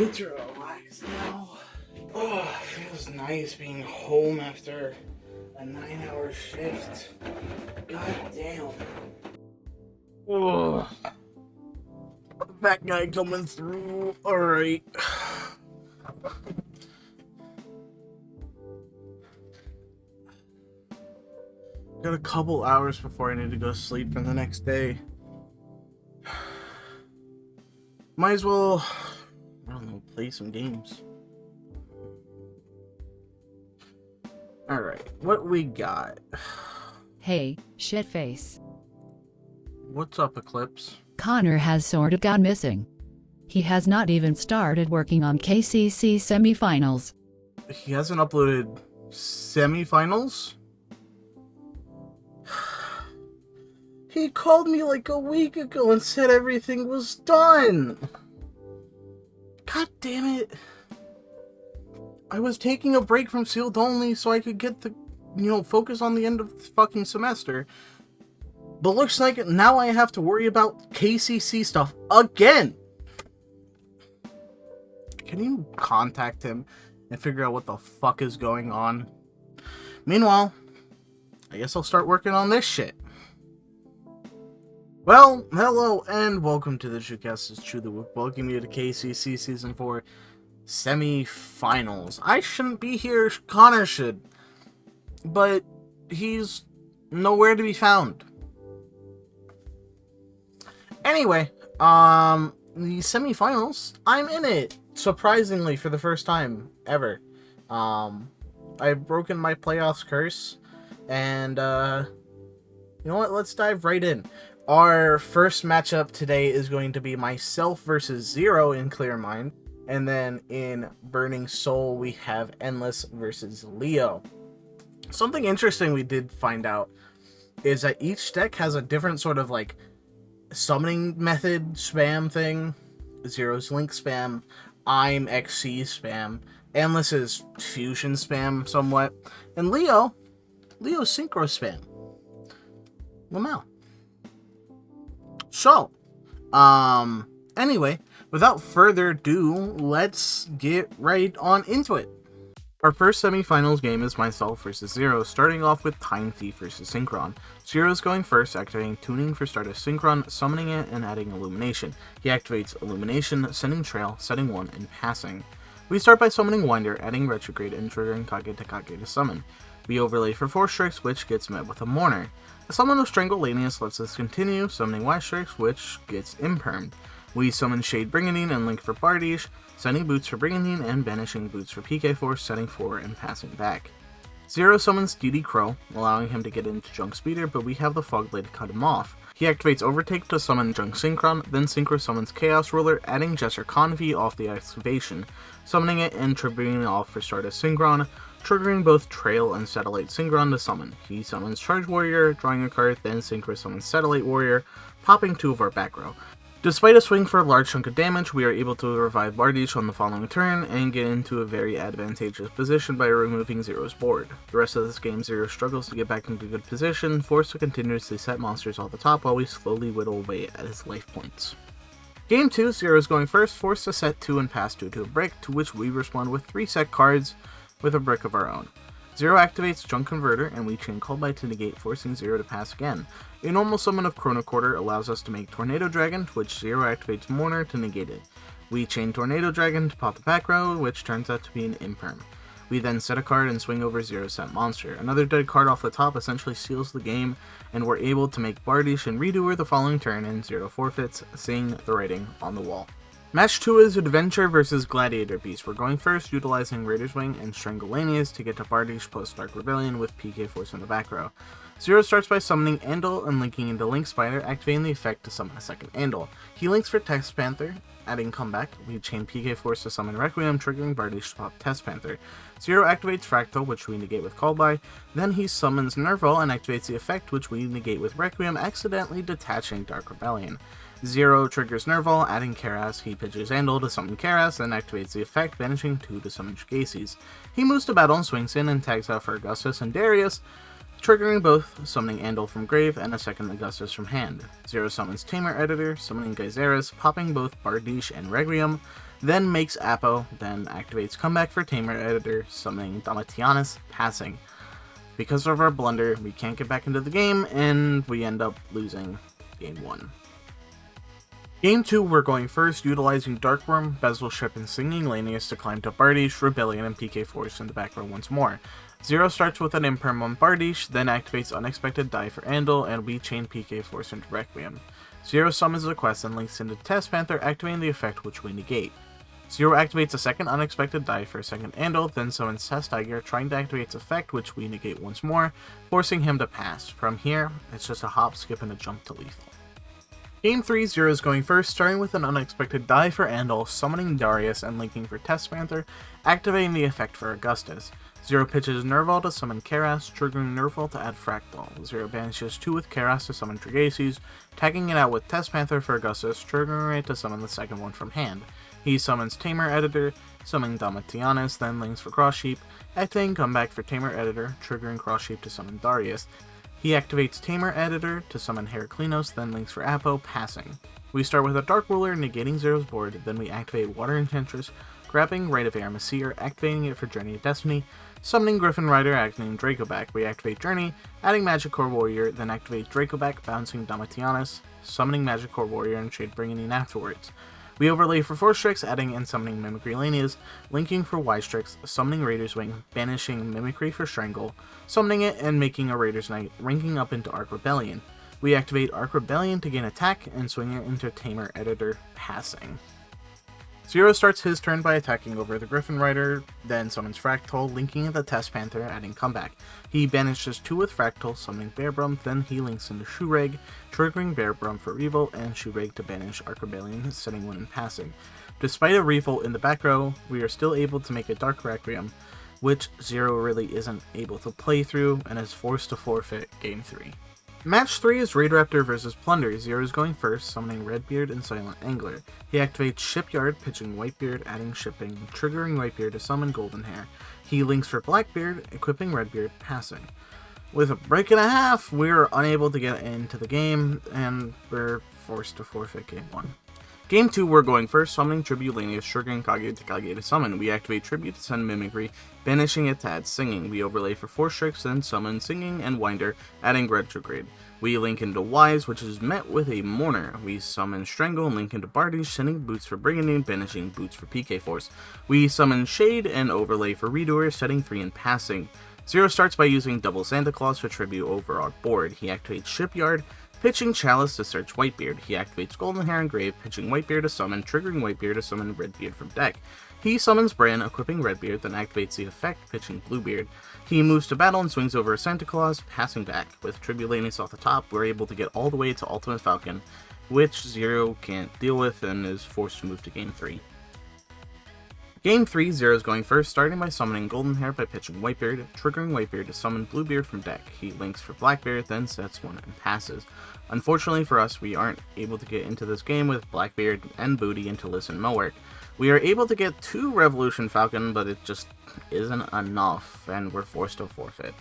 get to relax now. Oh, it feels nice being home after a 9-hour shift. God damn. Oh, that guy coming through. Alright. Got a couple hours before I need to go sleep for the next day. Might as well, I don't know, play some games. Alright, what we got? Hey, shitface. What's up, Eclipse? Connor has sort of gone missing. He has not even started working on KCC Semifinals. He hasn't uploaded Semifinals? He called me like a week ago and said everything was done. God damn it. I was taking a break from sealed only so I could get the, focus on the end of the fucking semester. But looks like now I have to worry about KCC stuff again. Can you contact him and figure out what the fuck is going on? Meanwhile, I guess I'll start working on this shit. Well, hello and welcome to the Chucast. It's true that we're welcoming you to KCC Season 4 Semifinals. I shouldn't be here, Connor should. But he's nowhere to be found. Anyway, the semifinals, I'm in it. Surprisingly, for the first time ever. I've broken my playoffs curse. And, you know what? Let's dive right in. Our first matchup today is going to be myself versus Zero in Clear Mind. And then in Burning Soul, we have Endless versus Leo. Something interesting we did find out is that each deck has a different sort of like summoning method spam thing. Zero's Link spam, I'm XC spam, Endless is fusion spam somewhat, and Leo's synchro spam. Lamau. So, anyway, without further ado, let's get right on into it. Our first semifinals game is myself versus Zero, starting off with Time Thief versus Synchron. Zero's going first, activating Tuning for start of Synchron, summoning it, and adding Illumination. He activates Illumination, sending Trail, setting 1, and passing. We start by summoning Winder, adding Retrograde, and triggering Kage to summon. We overlay for 4 strikes, which gets met with a Mourner. A summon of Strangleanius lets us continue, summoning Y strikes, which gets impermed. We summon Shade Brigadine and Link for Bardiche, sending Boots for Brigadine and banishing Boots for PK Force, setting 4 and passing back. Zero summons DD Crow, allowing him to get into Junk Speeder, but we have the Fog Blade to cut him off. He activates Overtake to summon Junk Synchron, then Synchro summons Chaos Ruler, adding Jesser Convy off the activation, summoning it and triggering it off for Stardust Synchron, triggering both Trail and Satellite Synchron to summon. He summons Charge Warrior, drawing a card, then Synchro summons Satellite Warrior, popping 2 of our back row. Despite a swing for a large chunk of damage, we are able to revive Bardiche on the following turn and get into a very advantageous position by removing Zero's board. The rest of this game, Zero struggles to get back into good position, forced to continuously set monsters off the top while we slowly whittle away at his life points. Game 2, Zero is going first, forced to set 2 and pass 2 to a brick, to which we respond with 3 set cards with a brick of our own. Zero activates Junk Converter, and we chain Callby to negate, forcing Zero to pass again. A normal summon of Chrono Quarter allows us to make Tornado Dragon, to which Zero activates Mourner to negate it. We chain Tornado Dragon to pop the back row, which turns out to be an Imperm. We then set a card and swing over Zero's set monster. Another dead card off the top essentially seals the game, and we're able to make Bardiche and Redoer the following turn, and Zero forfeits, seeing the writing on the wall. Match 2 is Adventure versus Gladiator Beast. We're going first, utilizing Raider's Wing and Strangleanius to get to Bardiche post Dark Rebellion with PK Force in the back row. Zero starts by summoning Andal and linking into Link Spider, activating the effect to summon a second Andal. He links for Test Panther, adding Comeback. We chain PK Force to summon Requiem, triggering Bardiche to pop Test Panther. Zero activates Fractal, which we negate with Callby. Then he summons Nerval and activates the effect, which we negate with Requiem, accidentally detaching Dark Rebellion. Zero triggers Nerval, adding Karas. He pitches Andal to summon Karas, then activates the effect, banishing 2 to summon Jagaces. He moves to battle and swings in and tags out for Augustus and Darius, triggering both, summoning Andal from grave and a second Augustus from hand. Zero summons Tamer Editor, summoning Geyseris, popping both Bardiche and Requiem, then makes Apo, then activates Comeback for Tamer Editor, summoning Damatianus, passing. Because of our blunder, we can't get back into the game, and we end up losing Game 1. Game 2, we're going first, utilizing Darkworm, Bezelship, and Singing Lanius to climb to Bardiche, Rebellion, and PK Force in the back row once more. Zero starts with an Imperm on Bardiche, then activates Unexpected Die for Andal, and we chain PK Force into Requiem. Zero summons a quest and links into Test Panther, activating the effect which we negate. Zero activates a second Unexpected Die for a second Andal, then summons Test Tiger, trying to activate its effect which we negate once more, forcing him to pass. From here, it's just a hop, skip, and a jump to lethal. Game 3, Zero is going first, starting with an Unexpected Die for Andal, summoning Darius and linking for Test Panther, activating the effect for Augustus. Zero pitches Nerval to summon Keras, triggering Nerval to add Fractal. Zero banishes 2 with Keras to summon Trigaces, tagging it out with Test Panther for Augustus, triggering it to summon the second one from hand. He summons Tamer Editor, summoning Damatianus, then links for Cross Sheep, activating Comeback for Tamer Editor, triggering Cross Sheep to summon Darius. He activates Tamer Editor to summon Heraclinos, then links for Apo, passing. We start with a Dark Ruler, negating Zero's board, then we activate Water Enchantress, grabbing Rite of Aramesir, activating it for Journey of Destiny, summoning Griffin Rider, activating Dracoback. We activate Journey, adding Magic Core Warrior, then activate Dracoback, bouncing Damatianus, summoning Magic Core Warrior, and trade Bringing in afterwards. We overlay for Force Strix, adding and summoning Mimicry Lanias, linking for Y-Strix, summoning Raider's Wing, banishing Mimicry for Strangle, summoning it and making a Raider's Knight, ranking up into Arc Rebellion. We activate Arc Rebellion to gain attack and swing it into Tamer Editor, passing. Zero starts his turn by attacking over the Griffin Rider, then summons Fractal, linking into Test Panther, adding Comeback. He banishes 2 with Fractal, summoning Bearbrum, then he links into Shureg, triggering Bearbrum for Revolt, and Shureg to banish Arc Rebellion, setting 1 in passing. Despite a Revolt in the back row, we are still able to make a Dark Requiem, which Zero really isn't able to play through, and is forced to forfeit Game 3. Match 3 is Raid Raptor vs Plunder. Zero is going first, summoning Redbeard and Silent Angler. He activates Shipyard, pitching Whitebeard, adding Shipping, triggering Whitebeard to summon Goldenhair. He links for Blackbeard, equipping Redbeard, passing. With a break and a half, we're unable to get into the game, and we're forced to forfeit Game 1. Game 2, we're going first, summoning Tribute Lanius, triggering Kage to Kage to summon. We activate Tribute to send Mimicry, banishing it to add Singing. We overlay for Force Strix, then summon Singing and Winder, adding Retrograde. We link into Wise, which is met with a Mourner. We summon Strangle and link into Bardiche, sending Boots for Brigandine, banishing Boots for PK Force. We summon Shade and overlay for Redoer, setting 3 in passing. Zero starts by using Double Santa Claus for Tribute over our board. He activates Shipyard, pitching Chalice to search Whitebeard. He activates Goldenhair and Grave, pitching Whitebeard to summon, triggering Whitebeard to summon Redbeard from deck. He summons Bran, equipping Redbeard, then activates the effect, pitching Bluebeard. He moves to battle and swings over Santa Claus, passing back. With Tribulanis off the top, we're able to get all the way to Ultimate Falcon, which Zero can't deal with and is forced to move to Game 3. Game 3, Zero is going first, starting by summoning Goldenhair by pitching Whitebeard, triggering Whitebeard to summon Bluebeard from deck. He links for Blackbeard, then sets 1 and passes. Unfortunately for us, we aren't able to get into this game with Blackbeard and Booty into Listen Mowerk. We are able to get 2 Revolution Falcon, but it just isn't enough, and we're forced to forfeit.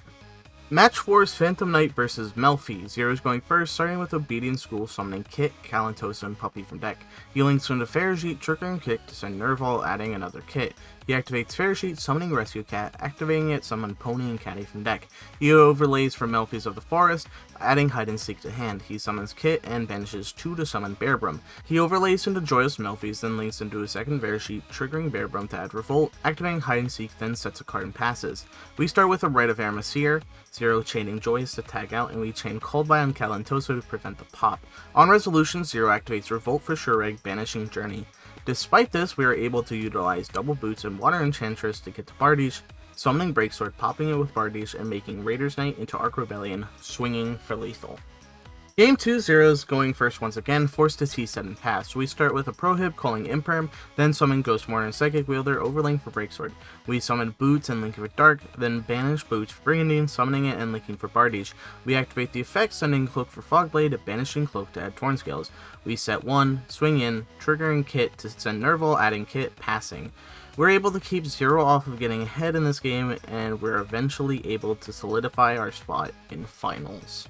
Match 4 is Phantom Knight vs Melfi. Zero is going first, starting with Obedient School, summoning Kit, Kalantosa, and Puppy from deck. He links into Faragite, triggering Kit to send Nerval, adding another Kit. He activates Faragite, summoning Rescue Cat, activating it, summon Pony and Catty from deck. He overlays for Melfi's of the Forest, adding Hide and Seek to hand. He summons Kit and banishes 2 to summon Bearbrum. He overlays into Joyous Melfi's, then links into a second Faragite, triggering Bearbrum to add Revolt, activating Hide and Seek, then sets a card and passes. We start with a Rite of Aramesir, Zero chaining Joyous to tag out, and we chain Called By on Kalantoso to prevent the pop. On resolution, Zero activates Revolt for Shureg, banishing Journey. Despite this, we are able to utilize Double Boots and Water Enchantress to get to Bardiche, summoning Breaksword, popping it with Bardiche, and making Raider's Knight into Arc Rebellion, swinging for lethal. Game 2, Zero's going first once again, forced to T-set and pass. We start with a Prohib calling Imperm, then summon Ghost Mourner and Psychic Wielder, overlaying for Breaksword. We summon Boots and link with Dark, then banish Boots for Brigandine, summoning it and linking for Bardiche. We activate the effect, sending Cloak for Fogblade, banishing Cloak to add Tornscales. We set 1, swing in, triggering Kit to send Nerval, adding Kit, passing. We're able to keep Zero off of getting ahead in this game, and we're eventually able to solidify our spot in Finals.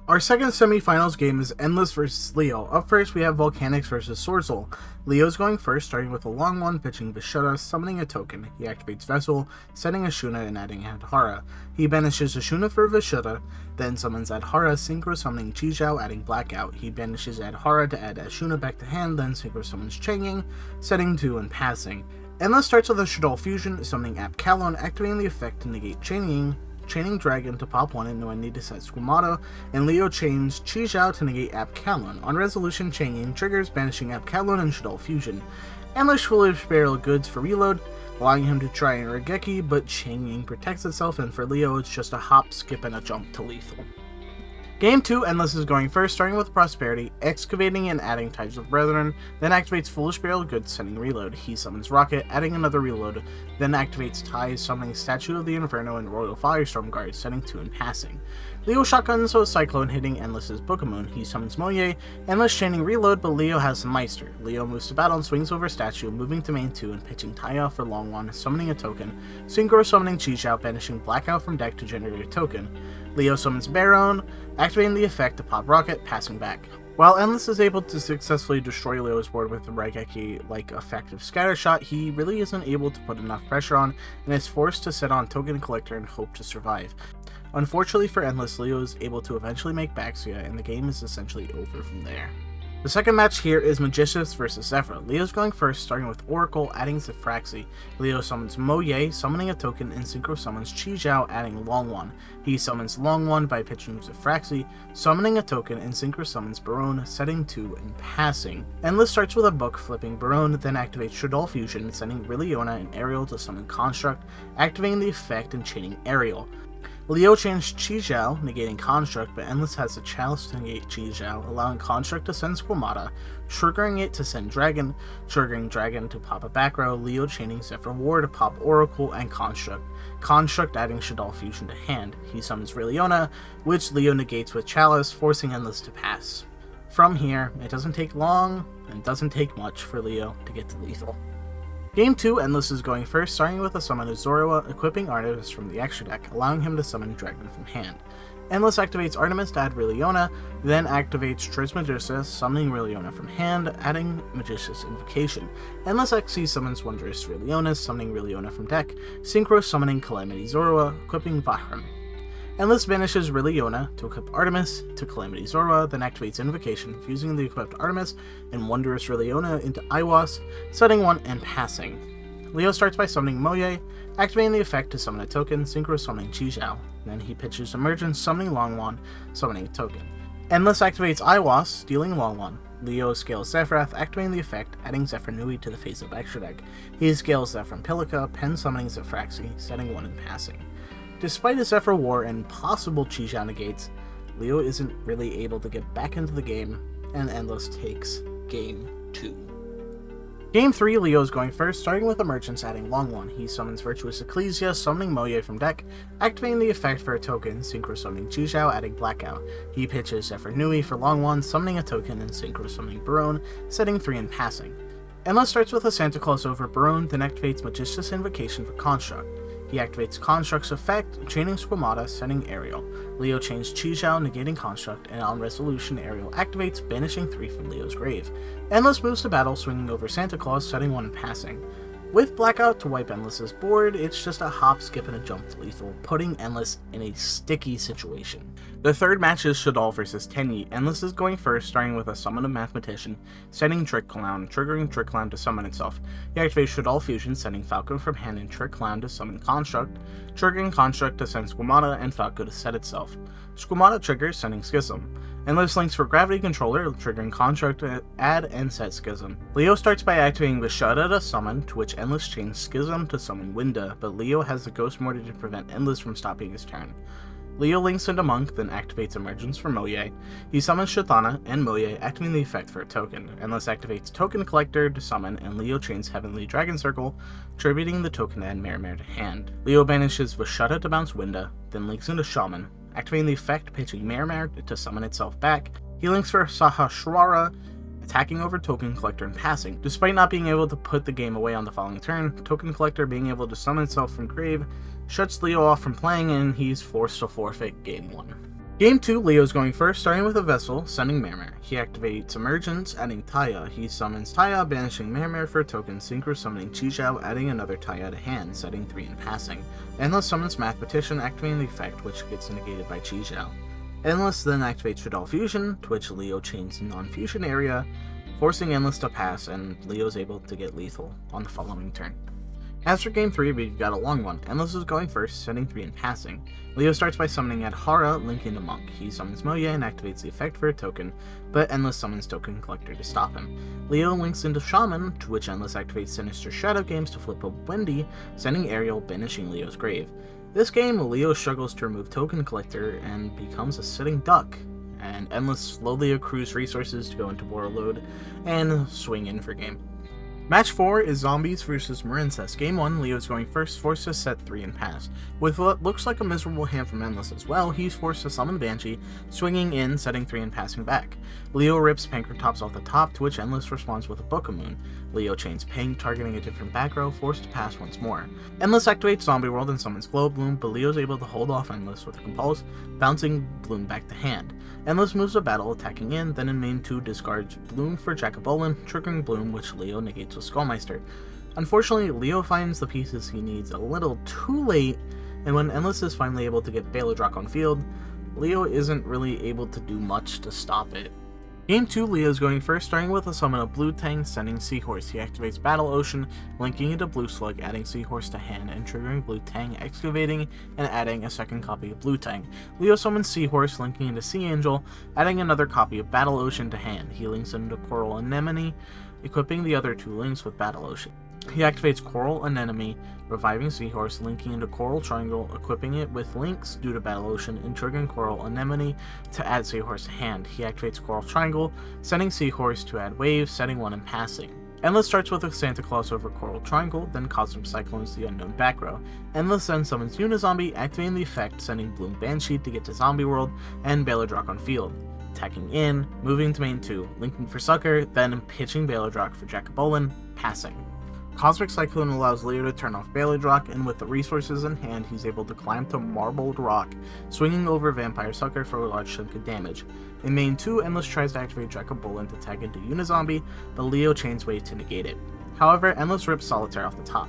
Our second semifinals game is Endless vs. Leo. Up first, we have Volcanics vs. Swordsel. Leo's going first, starting with a long one, pitching Vishuddha, summoning a token. He activates Vessel, setting Ashuna and adding Adhara. He banishes Ashuna for Vishuddha, then summons Adhara, synchro summoning Chi-Zhao, adding Blackout. He banishes Adhara to add Ashuna back to hand, then synchro summons Changing, setting 2 and passing. Endless starts with a Shaddoll Fusion, summoning Apkalon, activating the effect to negate Chaining Dragon to pop 1 and no need to set Squamata, and Leo chains Chi-Zhao to negate Apkalon. On resolution, Changing triggers, banishing Apkalon and Shaddoll Fusion. Endless Foolish Burial Goods for reload, allowing him to try and Regeki, but Changing protects itself, and for Leo it's just a hop, skip, and a jump to lethal. Game 2, Endless is going first, starting with Prosperity, excavating and adding Tides of Brethren, then activates Foolish Burial Goods, sending reload. He summons Rocket, adding another reload, then activates Ties, summoning Statue of the Inferno and Royal Firestorm Guard, setting 2 and passing. Leo shotguns so Cyclone, hitting Endless's Bookmoon. He summons Moye, Endless chaining reload, but Leo has some Meister. Leo moves to battle and swings over Statue, moving to main 2 and pitching Taya for long one, summoning a token, synchro summoning Chi-Zhao, banishing Blackout from deck to generate a token. Leo summons Baron, activating the effect to pop Rocket, passing back. While Endless is able to successfully destroy Leo's board with the Raigeki-like effective Scattershot, he really isn't able to put enough pressure on and is forced to set on Token Collector and hope to survive. Unfortunately for Endless, Leo is able to eventually make Baxia, and the game is essentially over from there. The second match here is Magicius vs. Zephyr. Leo's going first, starting with Oracle, adding Zefraxi. Leo summons Moye, summoning a token, and synchro summons Chi-Zhao, adding Longwan. He summons Longwan by pitching Zefraxi, summoning a token, and synchro summons Barone, setting 2 and passing. Endless starts with a book, flipping Barone, then activates Shaddoll Fusion, sending Rilliona and Ariel to summon Construct, activating the effect and chaining Ariel. Leo chains Chi-Zhao, negating Construct, but Endless has a Chalice to negate Chi-Zhao, allowing Construct to send Squamata, triggering it to send Dragon, triggering Dragon to pop a back row, Leo chaining Zephyr War to pop Oracle and Construct adding Shaddoll Fusion to hand. He summons Rilliona, which Leo negates with Chalice, forcing Endless to pass. From here, it doesn't take long, and doesn't take much for Leo to get to lethal. Game 2, Endless is going first, starting with a summon of Zorua, equipping Artemis from the extra deck, allowing him to summon Dragon from hand. Endless activates Artemis to add Rilliona, then activates Trismegistus, summoning Rilliona from hand, adding Magicius Invocation. Endless XC summons Wondrous Rilliona, summoning Rilliona from deck, synchro summoning Calamity Zorua, equipping Vahram. Endless banishes Rilliona to equip Artemis to Calamity Zorua, then activates Invocation, fusing the equipped Artemis and Wondrous Rilliona into Iwas, setting 1 and passing. Leo starts by summoning Moye, activating the effect to summon a token, synchro summoning Chi-Zhao. Then he pitches Emergence, summoning Longwan, summoning a token. Endless activates Iwas, stealing Longwan. Leo scales Zephyrath, activating the effect, adding Zephyr Nui to the face of extra deck. He scales Zephyr Pilica, pen summoning Zefraxi, setting 1 and passing. Despite a Zephyr War and possible Chi-Zhao negates, Leo isn't really able to get back into the game, and Endless takes Game 2. Game 3, Leo is going first, starting with Emergence, adding Longwan. He summons Virtuous Ecclesia, summoning Moye from deck, activating the effect for a token, synchro summoning Chi-Zhao, adding Blackout. He pitches Zephyr Nui for Longwan, summoning a token, and synchro summoning Barone, setting 3 and passing. Endless starts with a Santa Claus over Barone, then activates Magicius Invocation for Construct. He activates Construct's effect, chaining Squamata, sending Ariel. Leo chains Chi-Zhao, negating Construct, and on resolution, Ariel activates, banishing 3 from Leo's grave. Endless moves to battle, swinging over Santa Claus, setting 1 and passing. With Blackout to wipe Endless's board, it's just a hop, skip, and a jump to lethal, putting Endless in a sticky situation. The third match is Shaddoll vs. Tenyi. Endless is going first, starting with a Summon of Mathematician, sending Trick Clown, triggering Trick Clown to summon itself. He activates Shaddoll Fusion, sending Falco from hand and Trick Clown to summon Construct, triggering Construct to send Squamata and Falco to set itself. Squamata triggers, sending Schism. Endless links for Gravity Controller, triggering Construct to add and set Schism. Leo starts by activating Vishuddha to summon, to which Endless chains Schism to summon Winda, but Leo has the Ghost Mortar to prevent Endless from stopping his turn. Leo links into Monk, then activates Emergence for Moye. He summons Shathana and Moye, activating the effect for a token. Endless activates Token Collector to summon, and Leo chains Heavenly Dragon Circle, tributing the token to add Merrimere to hand. Leo banishes Vishuddha to bounce Winda, then links into Shaman, activating the effect, pitching Merrimere to summon itself back. He links for Sahasrara, attacking over Token Collector and passing. Despite not being able to put the game away on the following turn, Token Collector being able to summon itself from grave shuts Leo off from playing, and he's forced to forfeit Game 1. Game 2, Leo's going first, starting with a Vessel, sending Mermer. He activates Emergence, adding Taya. He summons Taya, banishing Mermer for a token, Synchro summoning Chijiao, adding another Taya to hand, setting 3 and passing. Endless summons Mathematician, activating the effect, which gets negated by Chijiao. Endless then activates Fidel Fusion, to which Leo chains non-fusion area, forcing Endless to pass, and Leo's able to get lethal on the following turn. As for Game 3, we've got a long one. Endless is going first, setting 3 and passing. Leo starts by summoning Adhara, linking to Monk. He summons Moye and activates the effect for a token, but Endless summons Token Collector to stop him. Leo links into Shaman, to which Endless activates Sinister Shadow Games to flip a Wendy, sending Ariel, banishing Leo's grave. This game, Leo struggles to remove Token Collector and becomes a sitting duck, and Endless slowly accrues resources to go into Warlord and swing in for game. Match 4 is Zombies vs. Marincess. Game 1, Leo's going first, forced to set 3 and pass. With what looks like a miserable hand from Endless as well, he's forced to summon Banshee, swinging in, setting 3 and passing back. Leo rips Pankratops off the top, to which Endless responds with a Book of Moon. Leo chains Ping, targeting a different back row, forced to pass once more. Endless activates Zombie World and summons Glow Bloom, but Leo's able to hold off Endless with a Compulse, bouncing Bloom back to hand. Endless moves to battle, attacking in, then in main 2 discards Bloom for Jacobolin, triggering Bloom, which Leo negates with Skullmeister. Unfortunately, Leo finds the pieces he needs a little too late, and when Endless is finally able to get Balodrock on field, Leo isn't really able to do much to stop it. Game 2, Leo's going first, starting with a summon of Blue Tang, sending Seahorse. He activates Battle Ocean, linking into Blue Slug, adding Seahorse to hand, and triggering Blue Tang, excavating, and adding a second copy of Blue Tang. Leo summons Seahorse, linking into Sea Angel, adding another copy of Battle Ocean to hand. He links into Coral Anemone, equipping the other 2 links with Battle Ocean. He activates Coral Anemone, reviving Seahorse, linking into Coral Triangle, equipping it with links due to Battle Ocean, and triggering Coral Anemone to add Seahorse to hand. He activates Coral Triangle, sending Seahorse to add Wave, setting 1 and passing. Endless starts with a Santa Claus over Coral Triangle, then Cosmic Cyclones the unknown back row. Endless then summons Unizombie, activating the effect, sending Bloom Banshee to get to Zombie World, and Balodrock on field. Attacking in, moving to main 2, linking for Sucker, then pitching Balodrock for Jacobolin, passing. Cosmic Cyclone allows Leo to turn off Balodrock, and with the resources in hand, he's able to climb to Marbled Rock, swinging over Vampire Sucker for a large chunk of damage. In main 2, Endless tries to activate Jacobolin to tag into Unizombie, but Leo chains Wave to negate it. However, Endless rips Solitaire off the top.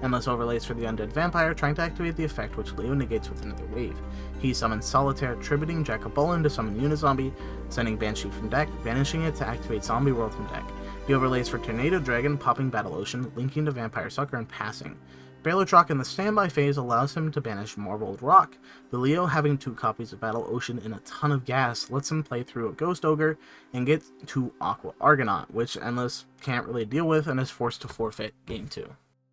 Endless overlays for the Undead Vampire, trying to activate the effect, which Leo negates with another Wave. He summons Solitaire, tributing Jacobolin to summon Unizombie, sending Banshee from deck, banishing it to activate Zombie World from deck. He overlays for Tornado Dragon, popping Battle Ocean, linking to Vampire Sucker, and passing. Balodrock in the standby phase allows him to banish Marbled Rock, but Leo, having 2 copies of Battle Ocean and a ton of gas, lets him play through a Ghost Ogre and get to Aqua Argonaut, which Endless can't really deal with and is forced to forfeit Game 2.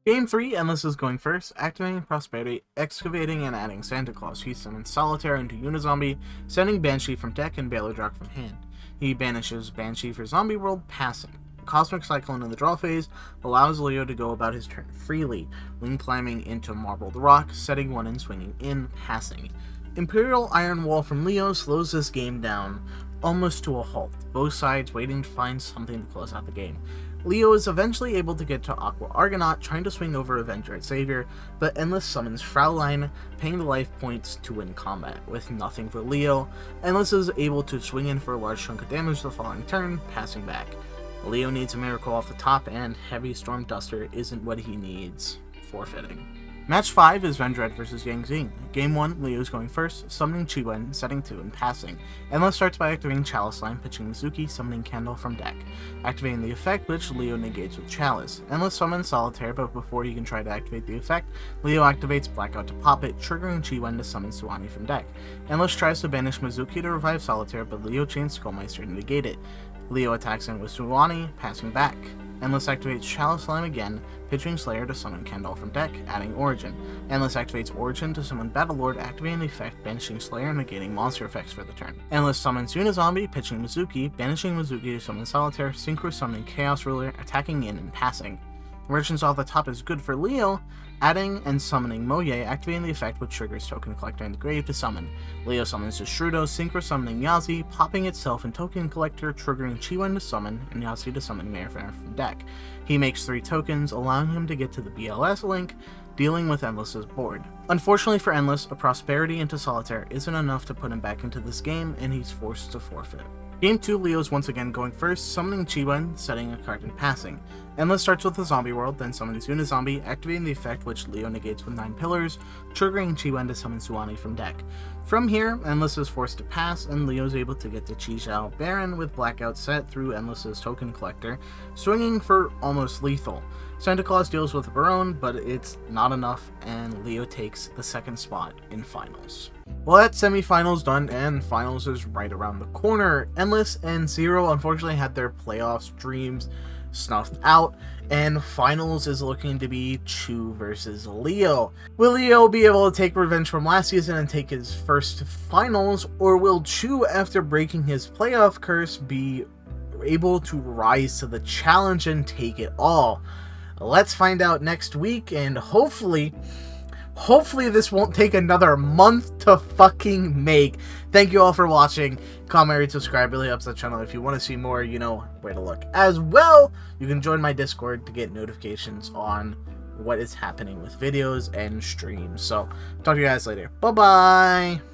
Game 3, Endless is going first, activating Prosperity, excavating, and adding Santa Claus. He summons Solitaire into Unizombie, sending Banshee from deck and Balodrock from hand. He banishes Banshee for Zombie World, passing. Cosmic Cyclone in the draw phase allows Leo to go about his turn freely, wing climbing into Marbled Rock, setting 1 and swinging in, passing. Imperial Iron Wall from Leo slows this game down almost to a halt, both sides waiting to find something to close out the game. Leo is eventually able to get to Aqua Argonaut, trying to swing over Avenger and Savior, but Endless summons Fraulein, paying the life points to win combat. With nothing for Leo, Endless is able to swing in for a large chunk of damage the following turn, passing back. Leo needs a miracle off the top, and Heavy Storm Duster isn't what he needs, forfeiting. Match 5 is Vendred vs. Yang Xing. Game 1, Leo's going first, summoning Chiwen, setting 2, and passing. Endless starts by activating Chalice Line, pitching Mizuki, summoning Candle from deck. Activating the effect, which Leo negates with Chalice. Endless summons Solitaire, but before he can try to activate the effect, Leo activates Blackout to pop it, triggering Chiwen to summon Suwani from deck. Endless tries to banish Mizuki to revive Solitaire, but Leo chains Skullmeister to negate it. Leo attacks in with Suwani, passing back. Endless activates Chalice Line again, pitching Slayer to summon Kendall from deck, adding Origin. Endless activates Origin to summon Battlelord, activating the effect, banishing Slayer and negating monster effects for the turn. Endless summons Unizombie, pitching Mizuki, banishing Mizuki to summon Solitaire, Synchro summoning Chaos Ruler, attacking in and passing. Emergence off the top is good for Leo, adding and summoning Moye, activating the effect which triggers Token Collector in the grave to summon. Leo summons Desrudo, Synchro summoning Yazi, popping itself in Token Collector, triggering Chiwen to summon, and Yazi to summon Mayfair from deck. He makes 3 tokens, allowing him to get to the BLS link, dealing with Endless's board. Unfortunately for Endless, a prosperity into Solitaire isn't enough to put him back into this game, and he's forced to forfeit. Game 2, Leo's once again going first, summoning Chiwen, setting a card and passing. Endless starts with the Zombie World, then summons Unizombie, activating the effect which Leo negates with 9 pillars, triggering Chiwen to summon Suani from deck. From here, Endless is forced to pass, and Leo's able to get the Chi-Zhao Baron with Blackout set through Endless's Token Collector, swinging for almost lethal. Santa Claus deals with Barone, but it's not enough, and Leo takes the second spot in Finals. Well, that's Semifinals done, and Finals is right around the corner. Endless and Zero unfortunately had their playoff dreams snuffed out, and Finals is looking to be Chu versus Leo. Will Leo be able to take revenge from last season and take his first Finals, or will Chu, after breaking his playoff curse, be able to rise to the challenge and take it all? Let's find out next week, and hopefully this won't take another month to fucking make. Thank you all for watching. Comment, rate, subscribe, really helps the channel. If you want to see more, you know where to look. As well, you can join my Discord to get notifications on what is happening with videos and streams. So, talk to you guys later. Bye-bye!